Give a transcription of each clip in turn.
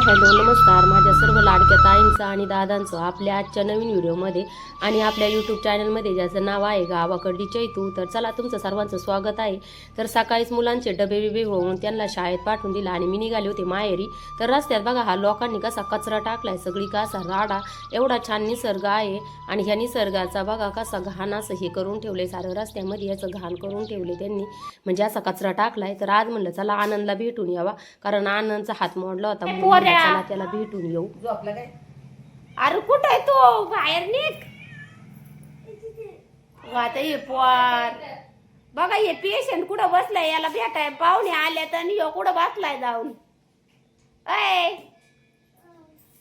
Hello नमस्कार माझ्या सर्व लाडक्या ताईंचं आणि दादांचं आपल्या आजच्या नवीन व्हिडिओमध्ये आणि आपल्या यूट्यूब चॅनलमध्ये ज्याचं नाव आहे गावाकडली चैतू. तर चला तुमचं सर्वांचं स्वागत आहे. तर सकाळीच मुलांचे डबे बिबे होऊन त्यांना शाळेत पाठवून दिला आणि मी निघाले होते माहेरी. तर रस्त्यात बघा हा लोकांनी कसा कचरा टाकलाय, सगळी कसा राडा. एवढा छान निसर्ग आहे आणि ह्या निसर्गाचा बघा कसा घाण असं हे करून ठेवले, सारं रस्त्यामध्ये याचं घाण करून ठेवले त्यांनी, म्हणजे असा कचरा टाकलाय. तर आज म्हणलं चला आनंदला भेटून यावा, कारण आनंदचा हात मोडला होता. चला त्याला भेटून येऊ. काय अरे कुठं आहे तो? बाहेर निघ. आता ये पोर बघा, हे पेशंट कुठं बसलाय, याला भेटाय पाहुणे आल्यात आणि ह्यो कुठं बसलाय जाऊन. ऐ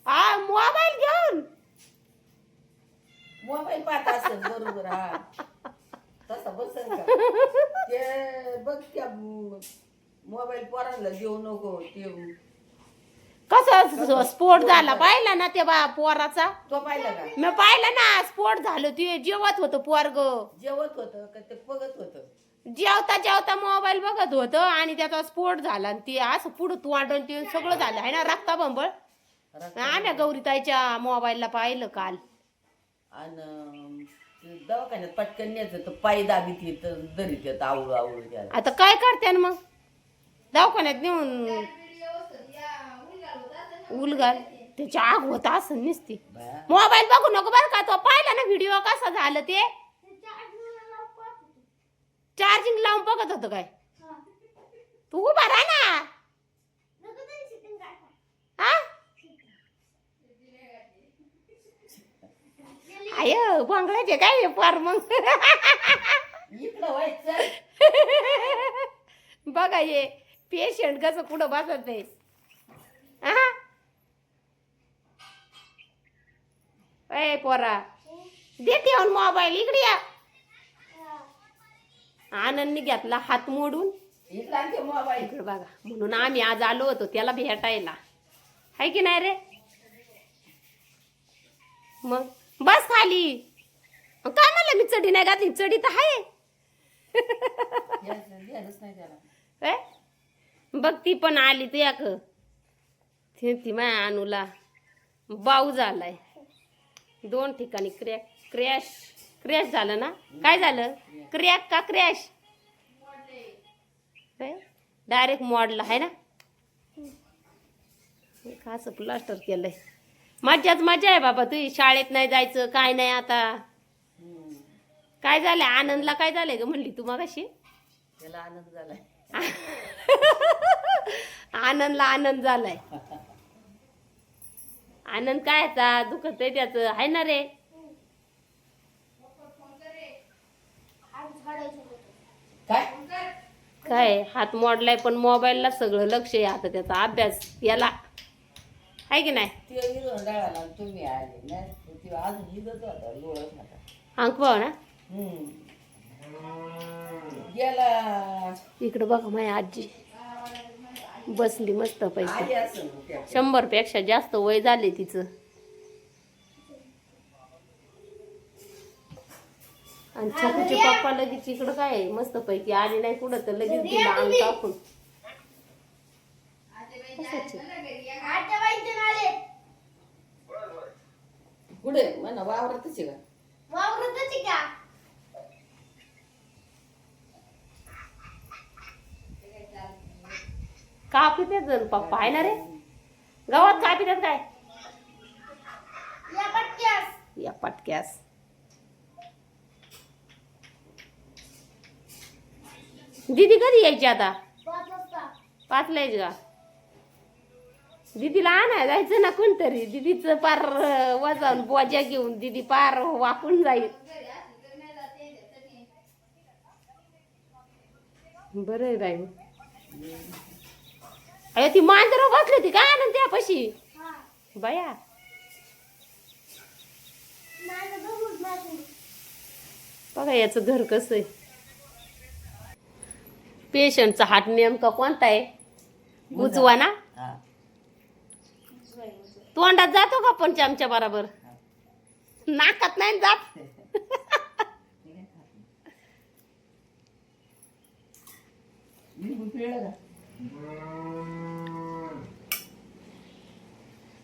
हा मोबाईल घेऊन मोबाईल पाहत असेल बरोबर. हा तसा बसेल का ते बघ, त्या मोबाईल पोरांना देऊ नको. ते कसा स्फोट झाला पाहिला ना ते बा पोराचा? तो पाहिला का? मी पाहिला ना, स्फोट झालं. ते जेवत होतं पोरग, जेवत होतं का ते बघत होतं? जेवता जेवता मोबाईल बघत होतं आणि त्याचा स्फोट झाला आणि ते असं पुढं तोंडून ते सगळं झालं आहे ना, रक्ताबंबळ. आम्ही गौरीताईच्या मोबाईलला पाहिलं काल. आणि दवाखान्यात पटकन न्यायचं तर पायी दाबीत येत दरीत येत आवळू आवळू त्याला. आता काय करते मग? दवाखान्यात नेऊन उलगाल त्याची आग होत असं नसती. मोबाईल बघू नको बरं का. तो पाहिला ना व्हिडिओ कसा झालं ते? चार्जिंग लावून बघत होतं काय? तू उभा राहा ना. हा आय बंगल्याचे काय फार मग बघा ये पेशंट कसं कुठं बसत आहे. ए पोरा दे ठेवून मोबाईल, इकडे या. आनंदने घेतला हात मोडून मोबाईल. इकडे बघा, म्हणून आम्ही आज आलो होतो त्याला भेटायला, हाय की नाही रे? मग बस खाली. काय म्हणलं मी चढी नाही घातली? चढी तर आहे. बघ ती पण आली तू याक ती माया अनुला बाऊ झालाय. 2 ठिकाणी क्रॅश झालं ना. काय झालं? क्रॅक का क्रॅश? डायरेक्ट मॉडला आहे ना. असं प्लास्टर केलंय. मज्जाच मजा आहे बाबा. तू शाळेत नाही जायचं काय नाही. आता काय झालंय? आनंदला काय झालंय ग म्हणली तू मगाशी? त्याला आनंद झालाय. आनंदला आनंद झालाय. आनंद काय आता दुखत आहे त्याचं, आहे ना रे? काय हात मोडलाय पण मोबाईलला सगळं लक्ष आहे आता त्याचा, अभ्यास याला, आहे की नाही? तुम्ही आले ना, अजून इथंच होता लोळत होता. अंक भाऊ ना गेला. इकडं बघा माझी आजी बसली मस्त पैकी. 100 पेक्षा जास्त वय झाले तिचं. आणि छकुचे पप्पा लगेच इकडं काय मस्त पैकी आली नाही कुठं, तर लगेच दिला अंग टाकून. कुठे म्हणा वावरतच आहे का? वावरतच का? का पितात जण पप्पा, आहे ना रे? गावात काय पितात काय? या पटक्यास. दीदी कधी यायची आता? 5 यायची का? दीदीला आणाय जायचं ना कोणतरी. दीदीचं पार वजन बोजा घेऊन दीदी पार वाकून जाईल. बरं आहे बाई. अरे ती मांजर बसली होती काय आनंद त्यापाशी बाया? बघा याचं घर कसं आहे. पेशंटचा हात नेमका कोणता आहे? उजवा ना. तोंडात जातो का पण चमच्या बरोबर? नाकात नाही जात.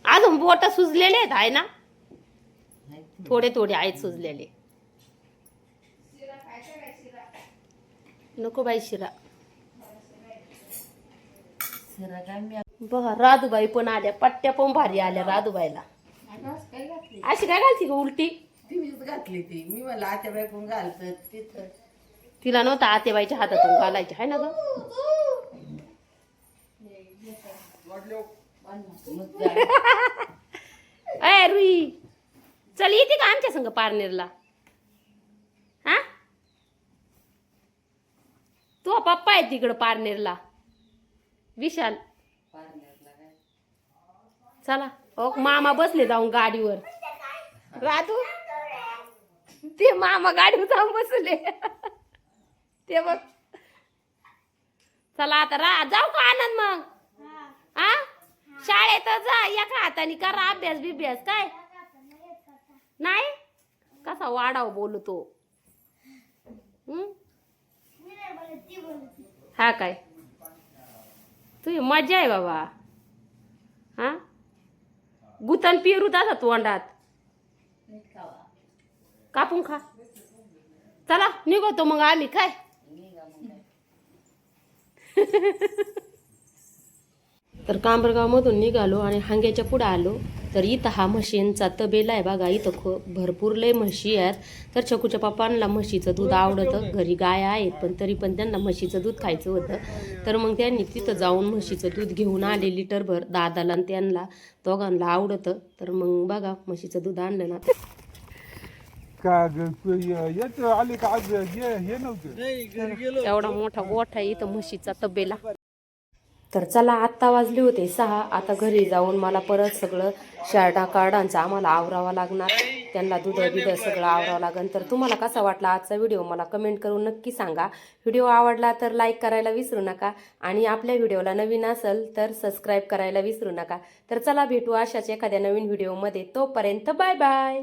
अजून बोट सुजलेले आहेत आहे ना थोडे थोडे आहेत सुजलेले नको बाई शिरा शिरा काय मी बघा राधूबाई पण आल्या पट्ट्या पण भारी आल्या राधूबाईला काय घातली अशी काय घालती का उलटी तिनेच घातली ती मी मला आत्या बायकून घालत तिथं तिला नव्हता आतेबाईच्या हातातून घालायचे आहे ना ग मग जा. अय रुई चल येते का आमच्या संग पारनेरला हा तो पप्पा आहे तिकडं पारनेरला विशाल पारनेरला काय चला हो मामा बसले जाऊन गाडीवर राधू ते मामा गाडीवर जाऊन बसले ते बघ चला आता जाऊ का आनंद मग हा शाळेत जा एका हाताने करा अभ्यास बिभ्यास काय नाही कसा वाढाव बोलतो हा काय तुझी मजा आहे बाबा हा गुतन पिरू तसा तोंडात कापून खा चला निघतो मग आम्ही काय तर कांबरगाव मधून निघालो आणि हांग्याच्या पुढे आलो तर इथं हा म्हशींचा तबेला आहे बघा इथं भरपूर लय म्हशी आहेत तर छकूच्या पप्पांना म्हशीचं दूध आवडतं घरी गाय आहेत पण तरी पण त्यांना म्हशीचं दूध खायचं होतं तर मग त्यांनी तिथं जाऊन म्हशीचं दूध घेऊन आले लिटरभर दादाला आणि त्यांना दोघांना आवडतं तर मग बघा म्हशीचं दूध आणलं ना का येत आले का आज हे नव्हतं एवढा मोठा गोठा आहे इथं म्हशीचा तबेला तर चला आत्ता वाजले होते 6 आता घरी जाऊन मला परत सगळं शारदा कार्डांचं आम्हाला आवरावं लागणार त्यांना दूध बिध सगळं आवरावं लागेल तर तुम्हाला कसा वाटला आजचा व्हिडिओ मला कमेंट करून नक्की सांगा व्हिडिओ आवडला तर लाईक करायला विसरू नका आणि आपल्या व्हिडिओला नवीन असेल तर सबस्क्राईब करायला विसरू नका तर चला भेटू अशाच एखाद्या नवीन व्हिडिओमध्ये तोपर्यंत बाय बाय